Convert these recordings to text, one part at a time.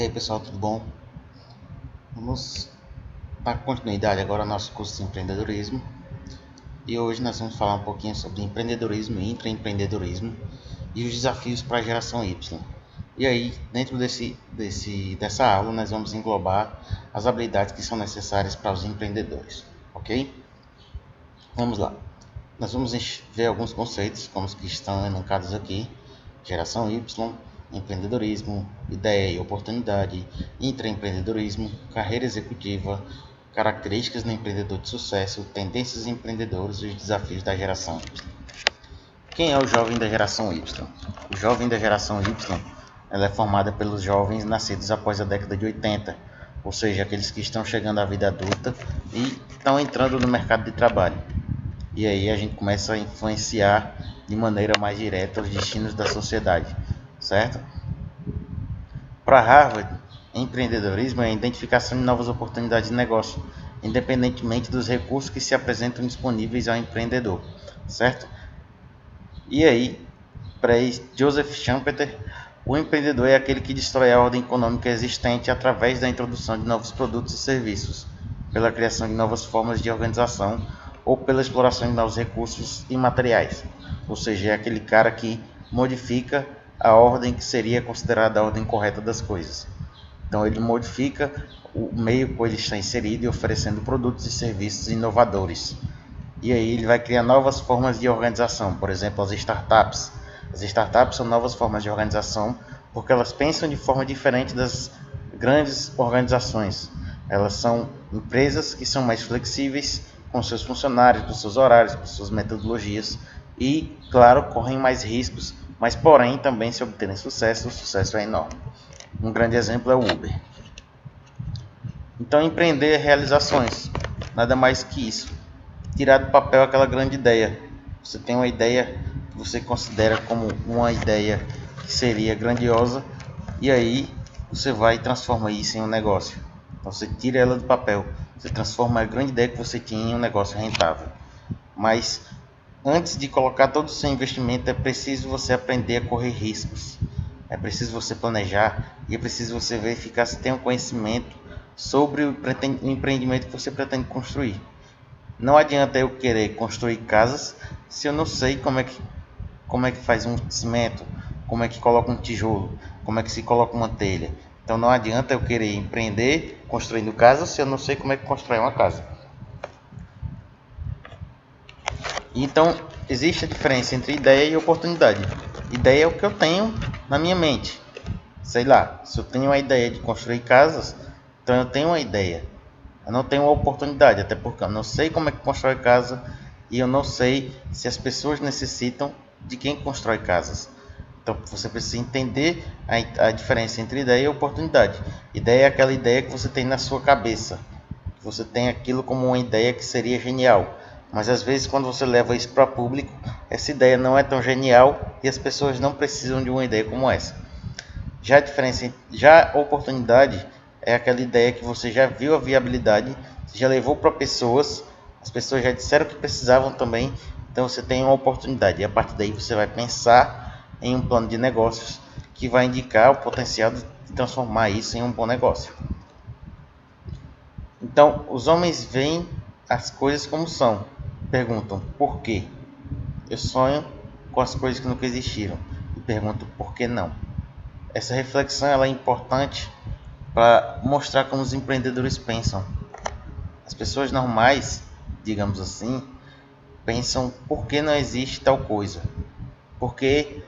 E aí pessoal, tudo bom? Vamos dar continuidade agora ao nosso curso de empreendedorismo. E hoje nós vamos falar um pouquinho sobre empreendedorismo e intraempreendedorismo e os desafios para a geração Y. E aí, dentro dessa aula, nós vamos englobar as habilidades que são necessárias para os empreendedores, ok? Vamos lá. Nós vamos ver alguns conceitos, como os que estão elencados aqui: geração Y, empreendedorismo, ideia e oportunidade, intraempreendedorismo, carreira executiva, características do empreendedor de sucesso, tendências empreendedores e os desafios da geração Y. Quem é o jovem da geração Y? O jovem da geração Y ela é formada pelos jovens nascidos após a década de 80, ou seja, aqueles que estão chegando à vida adulta e estão entrando no mercado de trabalho. E aí a gente começa a influenciar de maneira mais direta os destinos da sociedade, certo? Para Harvard, empreendedorismo é a identificação de novas oportunidades de negócio, independentemente dos recursos que se apresentam disponíveis ao empreendedor, certo? E aí, para Joseph Schumpeter, o empreendedor é aquele que destrói a ordem econômica existente através da introdução de novos produtos e serviços, pela criação de novas formas de organização ou pela exploração de novos recursos e materiais. Ou seja, é aquele cara que modifica a ordem que seria considerada a ordem correta das coisas. Então ele modifica o meio que ele está inserido e oferecendo produtos e serviços inovadores. E aí ele vai criar novas formas de organização, por exemplo, as startups. As startups são novas formas de organização porque elas pensam de forma diferente das grandes organizações. Elas são empresas que são mais flexíveis com seus funcionários, com seus horários, com suas metodologias e, claro, correm mais riscos, mas porém também se obterem sucesso, o sucesso é enorme. Um grande exemplo é o Uber. Então empreender é realizações, nada mais que isso. Tirar do papel aquela grande ideia. Você tem uma ideia que você considera como uma ideia que seria grandiosa e aí você vai e transforma isso em um negócio. Então você tira ela do papel, você transforma a grande ideia que você tinha em um negócio rentável. Mas antes de colocar todo o seu investimento é preciso você aprender a correr riscos. É preciso você planejar e é preciso você verificar se tem um conhecimento sobre o empreendimento que você pretende construir. Não adianta eu querer construir casas se eu não sei como é que faz um cimento, como é que coloca um tijolo, como é que se coloca uma telha. Então não adianta eu querer empreender construindo casas se eu não sei como é que constrói uma casa. Então existe a diferença entre ideia e oportunidade. Ideia é o que eu tenho na minha mente. Sei lá, se eu tenho uma ideia de construir casas, então eu tenho uma ideia. Eu não tenho uma oportunidade, até porque eu não sei como é que constrói casa e eu não sei se as pessoas necessitam de quem constrói casas. Então você precisa entender a diferença entre ideia e oportunidade. Ideia é aquela ideia que você tem na sua cabeça. Você tem aquilo como uma ideia que seria genial. Mas às vezes quando você leva isso para o público, essa ideia não é tão genial e as pessoas não precisam de uma ideia como essa. Já a oportunidade é aquela ideia que você já viu a viabilidade, você já levou para pessoas, as pessoas já disseram que precisavam também, então você tem uma oportunidade. E a partir daí você vai pensar em um plano de negócios que vai indicar o potencial de transformar isso em um bom negócio. Então, os homens veem as coisas como são, perguntam por quê? Eu sonho com as coisas que nunca existiram e pergunto por que não? Essa reflexão ela é importante para mostrar como os empreendedores pensam. As pessoas normais, digamos assim, pensam por que não existe tal coisa, por que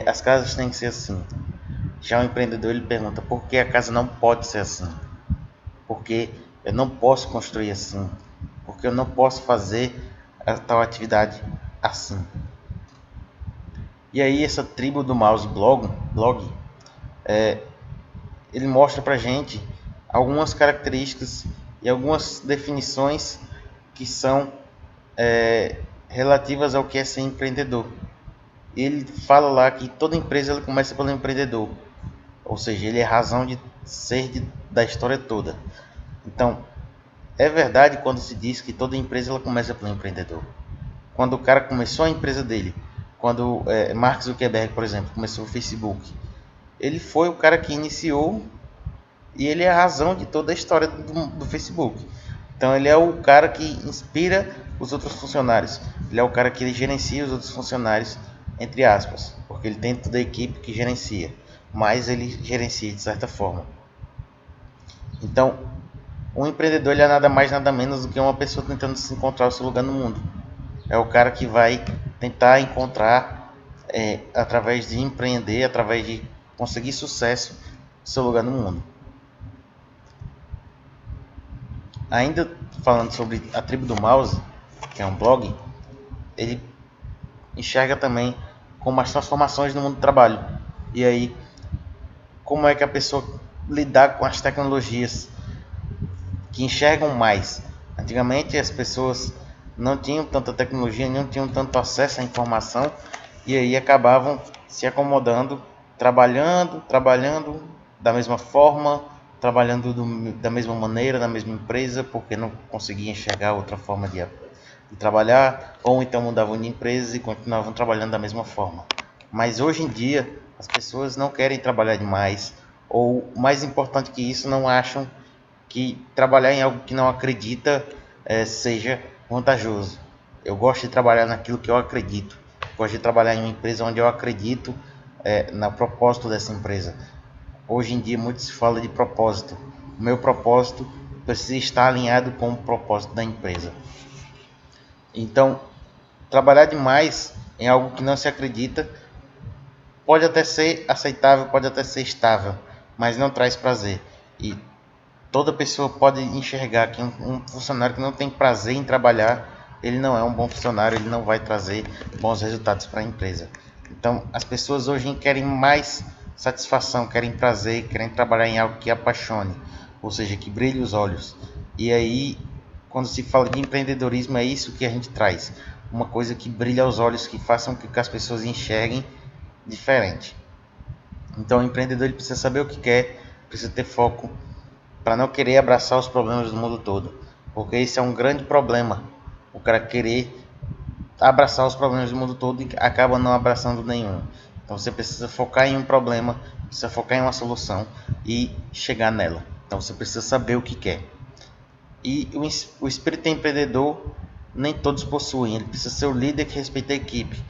as casas têm que ser assim. Já o empreendedor ele pergunta por que a casa não pode ser assim, por que eu não posso construir assim, por que eu não posso fazer a tal atividade assim. E aí essa tribo do mouse blog ele mostra para gente algumas características e algumas definições que são relativas ao que é ser empreendedor. Ele fala lá que toda empresa ela começa pelo empreendedor, ou seja, ele é a razão de ser da história toda. Então, é verdade quando se diz que toda empresa ela começa pelo empreendedor. Quando o cara começou a empresa dele, quando Mark Zuckerberg, por exemplo, começou o Facebook, ele foi o cara que iniciou e ele é a razão de toda a história do Facebook. Então ele é o cara que inspira os outros funcionários, ele é o cara que gerencia os outros funcionários, entre aspas, porque ele tem toda a equipe que gerencia, mas ele gerencia de certa forma. Então, um empreendedor ele é nada mais nada menos do que uma pessoa tentando se encontrar o seu lugar no mundo. É o cara que vai tentar encontrar, através de empreender, através de conseguir sucesso, seu lugar no mundo. Ainda falando sobre a Tribo do Mouse, que é um blog, ele enxerga também como as transformações no mundo do trabalho. E aí, como é que a pessoa lidar com as tecnologias que enxergam mais. Antigamente as pessoas não tinham tanta tecnologia, não tinham tanto acesso à informação e aí acabavam se acomodando, trabalhando da mesma forma, trabalhando da mesma maneira, na mesma empresa, porque não conseguiam enxergar outra forma de trabalhar, ou então mudavam de empresa e continuavam trabalhando da mesma forma. Mas hoje em dia as pessoas não querem trabalhar demais, ou mais importante que isso, não acham que trabalhar em algo que não acredita seja vantajoso. Eu gosto de trabalhar naquilo que eu acredito. Gosto de trabalhar em uma empresa onde eu acredito no propósito dessa empresa. Hoje em dia muito se fala de propósito. O meu propósito precisa estar alinhado com o propósito da empresa. Então, trabalhar demais em algo que não se acredita pode até ser aceitável, pode até ser estável, mas não traz prazer. E toda pessoa pode enxergar que um funcionário que não tem prazer em trabalhar, ele não é um bom funcionário, ele não vai trazer bons resultados para a empresa. Então, as pessoas hoje querem mais satisfação, querem prazer, querem trabalhar em algo que apaixone, ou seja, que brilhe os olhos. E aí, quando se fala de empreendedorismo, é isso que a gente traz. Uma coisa que brilha aos olhos, que faça com que as pessoas enxerguem diferente. Então, o empreendedor ele precisa saber o que quer, precisa ter foco, para não querer abraçar os problemas do mundo todo, porque esse é um grande problema, o cara querer abraçar os problemas do mundo todo e acaba não abraçando nenhum. Então você precisa focar em um problema, precisa focar em uma solução e chegar nela. Então você precisa saber o que quer. E o espírito empreendedor nem todos possuem, ele precisa ser o líder que respeita a equipe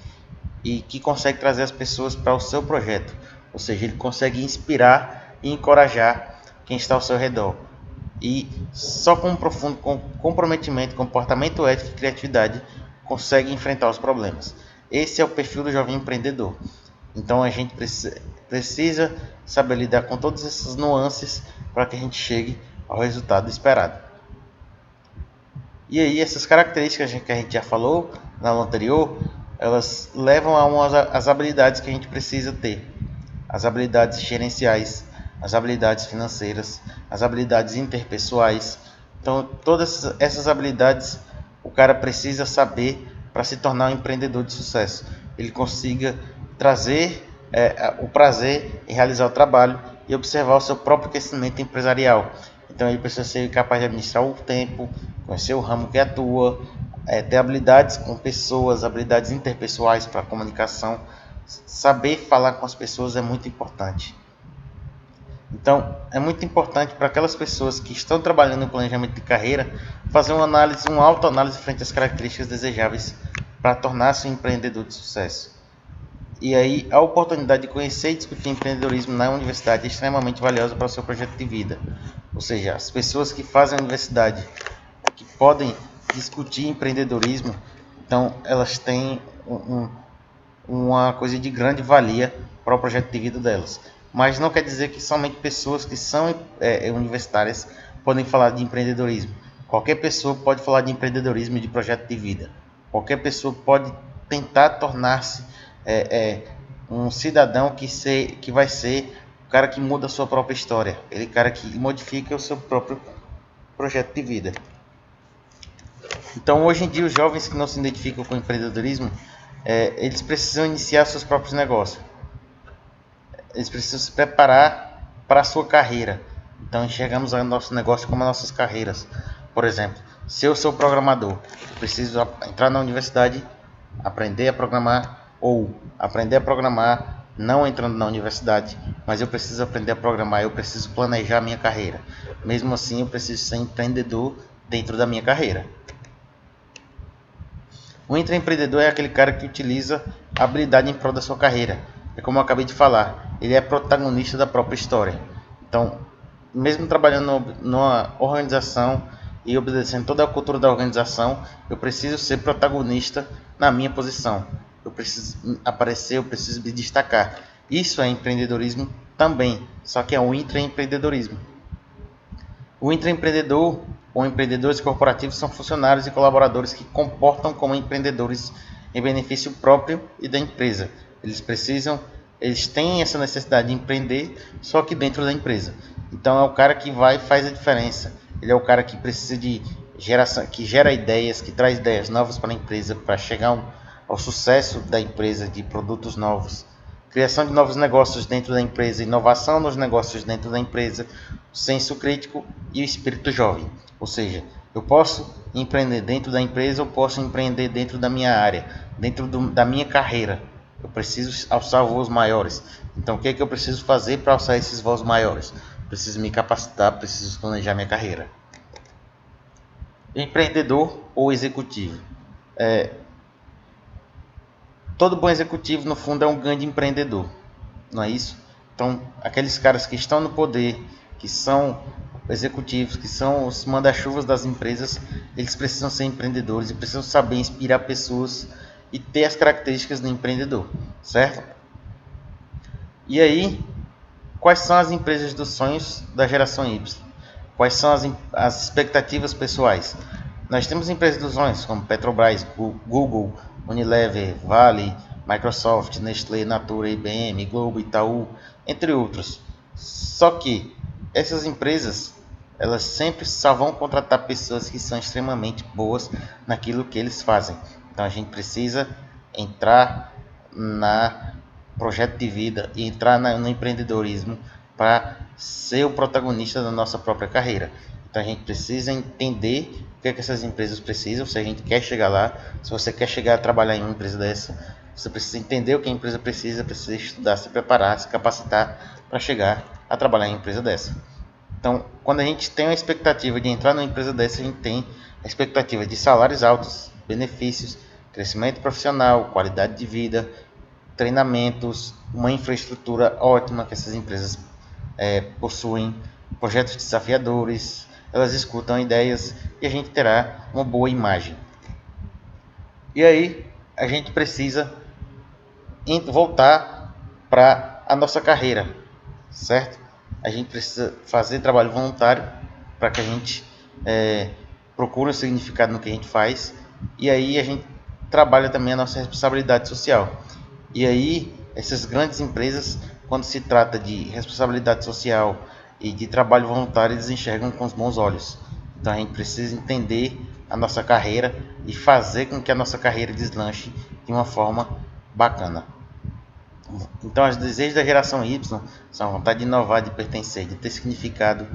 e que consegue trazer as pessoas para o seu projeto, ou seja, ele consegue inspirar e encorajar quem está ao seu redor. E só com um profundo comprometimento, comportamento ético e criatividade consegue enfrentar os problemas. Esse é o perfil do jovem empreendedor. Então a gente precisa saber lidar com todas essas nuances para que a gente chegue ao resultado esperado. E aí essas características que a gente já falou na aula anterior, elas levam as habilidades que a gente precisa ter. As habilidades gerenciais, as habilidades financeiras, as habilidades interpessoais. Então, todas essas habilidades o cara precisa saber para se tornar um empreendedor de sucesso. Ele consiga trazer o prazer em realizar o trabalho e observar o seu próprio crescimento empresarial. Então, ele precisa ser capaz de administrar o tempo, conhecer o ramo que atua, ter habilidades com pessoas, habilidades interpessoais para comunicação. Saber falar com as pessoas é muito importante. Então, é muito importante para aquelas pessoas que estão trabalhando no planejamento de carreira fazer uma autoanálise frente às características desejáveis para tornar-se um empreendedor de sucesso. E aí, a oportunidade de conhecer e discutir empreendedorismo na universidade é extremamente valiosa para o seu projeto de vida. Ou seja, as pessoas que fazem a universidade, que podem discutir empreendedorismo, então elas têm uma coisa de grande valia para o projeto de vida delas. Mas não quer dizer que somente pessoas que são universitárias podem falar de empreendedorismo. Qualquer pessoa pode falar de empreendedorismo e de projeto de vida. Qualquer pessoa pode tentar tornar-se um cidadão que vai ser o cara que muda a sua própria história. Ele cara que modifica o seu próprio projeto de vida. Então, hoje em dia, os jovens que não se identificam com o empreendedorismo, eles precisam iniciar seus próprios negócios. Eles precisam se preparar para a sua carreira. Então, enxergamos o nosso negócio como as nossas carreiras. Por exemplo, se eu sou programador, preciso entrar na universidade, aprender a programar, ou aprender a programar não entrando na universidade, mas eu preciso aprender a programar, eu preciso planejar a minha carreira. Mesmo assim, eu preciso ser empreendedor dentro da minha carreira. O intraempreendedor é aquele cara que utiliza a habilidade em prol da sua carreira. É como eu acabei de falar, ele é protagonista da própria história. Então, mesmo trabalhando numa organização e obedecendo toda a cultura da organização, eu preciso ser protagonista na minha posição. Eu preciso aparecer, eu preciso me destacar. Isso é empreendedorismo também, só que é um intraempreendedorismo. O intraempreendedor ou empreendedores corporativos são funcionários e colaboradores que comportam como empreendedores em benefício próprio e da empresa. Eles têm essa necessidade de empreender, só que dentro da empresa. Então é o cara que vai e faz a diferença. Ele é o cara que precisa de geração, que gera ideias, que traz ideias novas para a empresa, para chegar ao sucesso da empresa, de produtos novos. Criação de novos negócios dentro da empresa, inovação nos negócios dentro da empresa, senso crítico e o espírito jovem. Ou seja, eu posso empreender dentro da empresa, eu posso empreender dentro da minha área, da minha carreira. Eu preciso alçar voos maiores. Então, o que é que eu preciso fazer para alçar esses voos maiores? Preciso me capacitar, preciso planejar minha carreira. Empreendedor ou executivo. Todo bom executivo, no fundo, é um grande empreendedor, não é isso? Então, aqueles caras que estão no poder, que são executivos, que são os manda-chuvas das empresas, eles precisam ser empreendedores e precisam saber inspirar pessoas e ter as características do empreendedor, certo? E aí, quais são as empresas dos sonhos da geração Y? Quais são as expectativas pessoais? Nós temos empresas dos sonhos como Petrobras, Google, Unilever, Vale, Microsoft, Nestlé, Natura, IBM, Globo, Itaú, entre outros. Só que essas empresas, elas sempre só vão contratar pessoas que são extremamente boas naquilo que eles fazem. Então a gente precisa entrar na projeto de vida e entrar no empreendedorismo para ser o protagonista da nossa própria carreira. Então a gente precisa entender o que é que essas empresas precisam, se a gente quer chegar lá. Se você quer chegar a trabalhar em uma empresa dessa, você precisa entender o que a empresa precisa estudar, se preparar, se capacitar para chegar a trabalhar em uma empresa dessa. Então, quando a gente tem a expectativa de entrar numa empresa dessa, a gente tem a expectativa de salários altos, benefícios, crescimento profissional, qualidade de vida, treinamentos, uma infraestrutura ótima que essas empresas possuem, projetos desafiadores, elas escutam ideias e a gente terá uma boa imagem. E aí a gente precisa voltar para a nossa carreira, certo? A gente precisa fazer trabalho voluntário para que a gente procure um significado no que a gente faz, e aí a gente trabalha também a nossa responsabilidade social. E aí, essas grandes empresas, quando se trata de responsabilidade social e de trabalho voluntário, eles enxergam com os bons olhos. Então a gente precisa entender a nossa carreira e fazer com que a nossa carreira deslanche de uma forma bacana. Então, os desejos da geração Y são a vontade de inovar, de pertencer, de ter significado,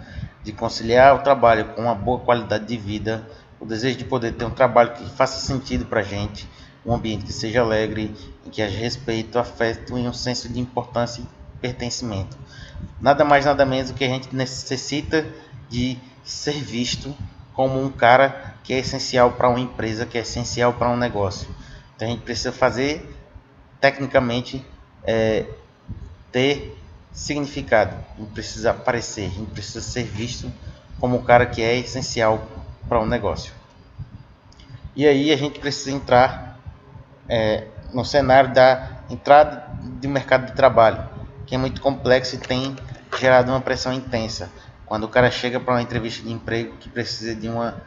de conciliar o trabalho com uma boa qualidade de vida, o desejo de poder ter um trabalho que faça sentido para a gente, um ambiente que seja alegre, em que haja respeito, afeto e um senso de importância e pertencimento. Nada mais, nada menos do que a gente necessita de ser visto como um cara que é essencial para uma empresa, que é essencial para um negócio. Então, a gente precisa fazer, tecnicamente, ter significado, a gente precisa aparecer, a gente precisa ser visto como um cara que é essencial para um negócio. E aí a gente precisa entrar no cenário da entrada do mercado de trabalho, que é muito complexo e tem gerado uma pressão intensa. Quando o cara chega para uma entrevista de emprego que precisa de uma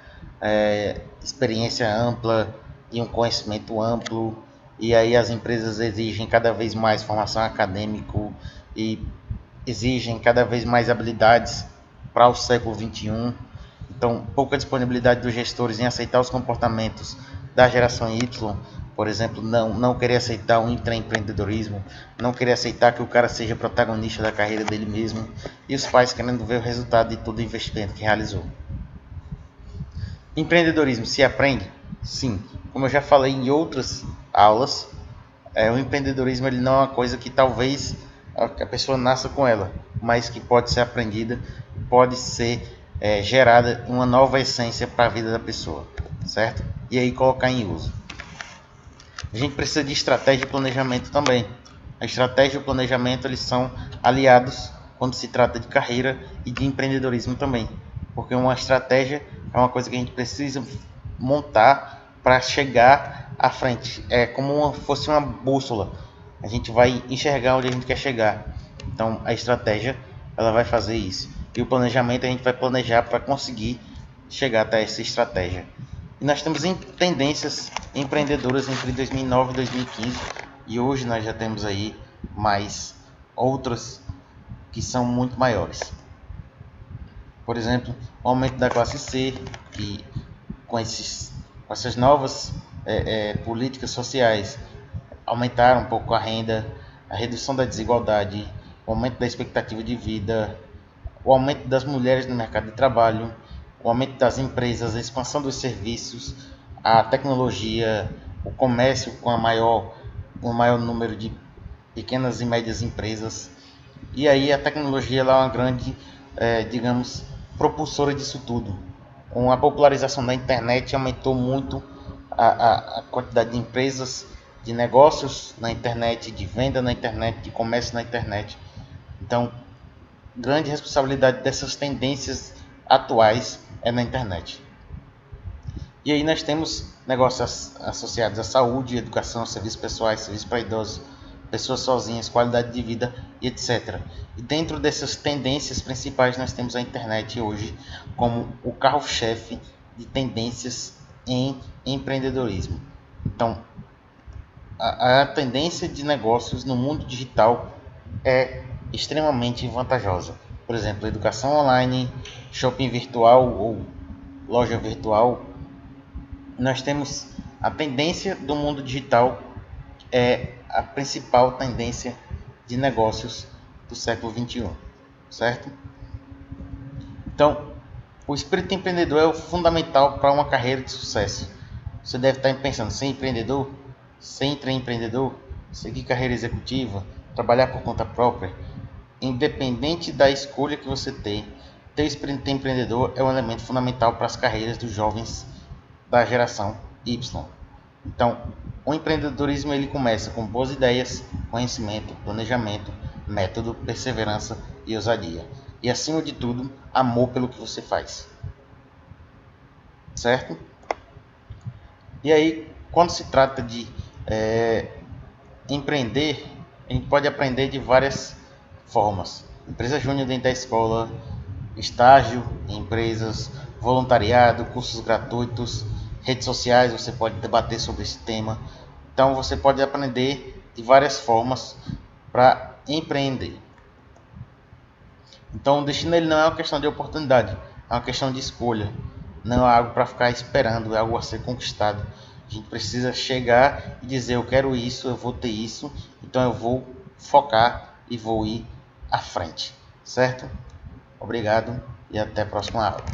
experiência ampla, de um conhecimento amplo, e aí as empresas exigem cada vez mais formação acadêmica e exigem cada vez mais habilidades para o século XXI. Então, pouca disponibilidade dos gestores em aceitar os comportamentos da geração Y, por exemplo, não querer aceitar o intraempreendedorismo, não querer aceitar que o cara seja protagonista da carreira dele mesmo, e os pais querendo ver o resultado de todo o investimento que realizou. Empreendedorismo se aprende? Sim. Como eu já falei em outras aulas, o empreendedorismo ele não é uma coisa que talvez a pessoa nasça com ela, mas que pode ser aprendida, pode ser gerada uma nova essência para a vida da pessoa, certo? E aí colocar em uso. A gente precisa de estratégia e planejamento também. A estratégia e o planejamento eles são aliados quando se trata de carreira e de empreendedorismo também, porque uma estratégia é uma coisa que a gente precisa montar para chegar à frente. É como se fosse uma bússola. A gente vai enxergar onde a gente quer chegar. Então a estratégia ela vai fazer isso. E o planejamento a gente vai planejar para conseguir chegar até essa estratégia. E nós temos tendências empreendedoras entre 2009 e 2015 e hoje nós já temos aí mais outras que são muito maiores. Por exemplo, o aumento da classe C, que com essas novas políticas sociais aumentaram um pouco a renda, a redução da desigualdade, o aumento da expectativa de vida, o aumento das mulheres no mercado de trabalho, o aumento das empresas, a expansão dos serviços, a tecnologia, o comércio com o maior número de pequenas e médias empresas. E aí a tecnologia ela é uma grande, digamos, propulsora disso tudo. Com a popularização da internet aumentou muito a quantidade de empresas, de negócios na internet, de venda na internet, de comércio na internet. Então, grande responsabilidade dessas tendências atuais é na internet. E aí nós temos negócios associados à saúde, educação, serviços pessoais, serviços para idosos, pessoas sozinhas, qualidade de vida e etc. E dentro dessas tendências principais nós temos a internet hoje como o carro-chefe de tendências em empreendedorismo. Então, a tendência de negócios no mundo digital é extremamente vantajosa. Por exemplo, educação online, shopping virtual ou loja virtual. Nós temos a tendência do mundo digital é a principal tendência de negócios do século 21, certo? Então, o espírito empreendedor é o fundamental para uma carreira de sucesso. Você deve estar pensando, ser empreendedor, ser empreendedor, seguir carreira executiva, trabalhar por conta própria. Independente da escolha que você tem, ter espírito empreendedor é um elemento fundamental para as carreiras dos jovens da geração Y. Então, o empreendedorismo ele começa com boas ideias, conhecimento, planejamento, método, perseverança e ousadia. E acima de tudo, amor pelo que você faz. Certo? E aí, quando se trata de empreender, a gente pode aprender de várias formas. Empresa júnior dentro da escola, estágio em empresas, voluntariado, cursos gratuitos, redes sociais, você pode debater sobre esse tema. Então você pode aprender de várias formas para empreender. Então o destino ele não é uma questão de oportunidade, é uma questão de escolha. Não é algo para ficar esperando, é algo a ser conquistado. A gente precisa chegar e dizer, eu quero isso, eu vou ter isso, então eu vou focar e vou ir à frente, certo? Obrigado e até a próxima aula.